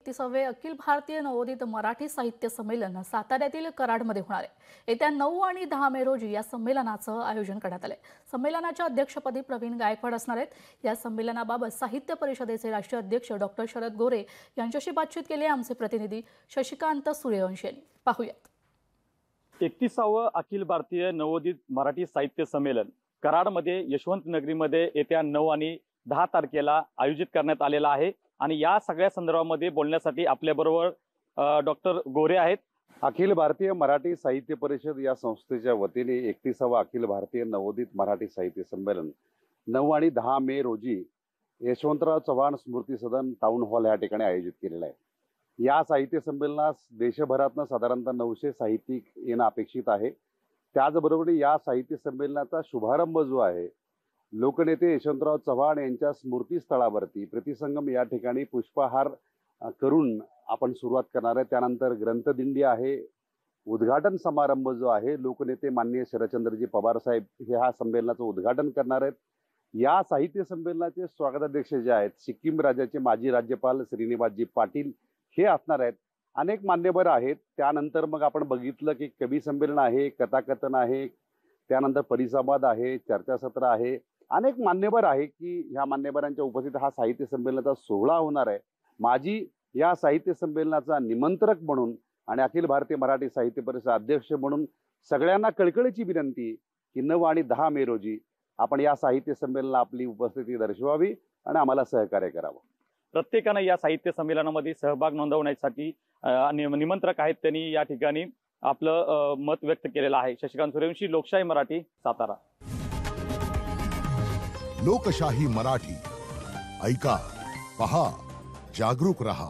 31वे अखिल भारतीय नवोदित मराठी साहित्य संमेलन साताऱ्यातील कराडमध्ये होणार आहे। येत्या 9 आणि 10 मे रोजी या संमेलनाचं आयोजन करण्यात आलंय। संमेलनाच्या अध्यक्षपदी प्रवीण गायकवाड असणार आहेत। या संमेलनाबाबत साहित्य परिषदेचे राष्ट्रीय अध्यक्ष डॉक्टर शरद गोरे यांच्याशी बातचीत केली आहे आमचे प्रतिनिधी शशिकांत सूर्यवंशी यांनी। पाहूयात। 31वे अखिल भारतीय नवोदित मराठी साहित्य संमेलन कराडमध्ये यशवंत नगरीमध्ये येत्या 9 आणि 10 तारखेला आयोजित करण्यात आलेला आहे आणि या सगळ्या संदर्भामध्ये बोलण्यासाठी आपल्याबरोबर डॉक्टर गोरे आहेत। अखिल भारतीय मराठी साहित्य परिषद या संस्थेच्या वतीने 31वा अखिल भारतीय नवोदित मराठी साहित्य संमेलन 9 आणि 10 मे रोजी यशवंतराव चव्हाण स्मृती सदन टाउन हॉल या ठिकाणी आयोजित केलेला आहे। या साहित्य संमेलनास देशभरातून साधारणतः 900 साहित्यिक येणं अपेक्षित आहे। त्याचबरोबर या साहित्य संमेलनाचा शुभारंभ जो आहे लोकनेते यशवंतराव चव्हाण यांच्या स्मृतीस्थळावरती प्रतिसंगम या ठिकाणी पुष्पहार करून आपण सुरुवात करणार आहे। त्यानंतर ग्रंथदिंडी आहे, उद्घाटन समारंभ जो आहे लोकनेते माननीय शरदचंद्रजी पवार साहेब हे ह्या संमेलनाचं उद्घाटन करणार आहेत। या साहित्य संमेलनाचे स्वागताध्यक्ष जे आहेत सिक्कीम राज्याचे माजी राज्यपाल श्रीनिवासजी पाटील हे असणार आहेत। अनेक मान्यवर आहेत। त्यानंतर मग आपण बघितलं की कवी संमेलन आहे, कथाकथन आहे, त्यानंतर परिसंवाद आहे, चर्चासत्र आहे, अनेक मान्यवर आहे की ह्या मान्यवरांच्या उपस्थितीत हा साहित्य संमेलनाचा सोहळा होणार आहे। माझी या साहित्य संमेलनाचा निमंत्रक म्हणून आणि अखिल भारतीय मराठी साहित्य परिषद अध्यक्ष म्हणून सगळ्यांना कळकळीची विनंती की 9 आणि 10 मे रोजी आपण या साहित्य संमेलनाला आपली उपस्थिती दर्शवावी आणि आम्हाला सहकार्य करावं। प्रत्येकाने या साहित्य संमेलनामध्ये सहभाग नोंदवण्यासाठी निमंत्रक आहेत त्यांनी या ठिकाणी आपलं मत व्यक्त केलेलं आहे। शशिकांत सूर्यवंशी, लोकशाही मराठी, सातारा। लोकशाही मराठी ऐका, पहा, जागरूक रहा।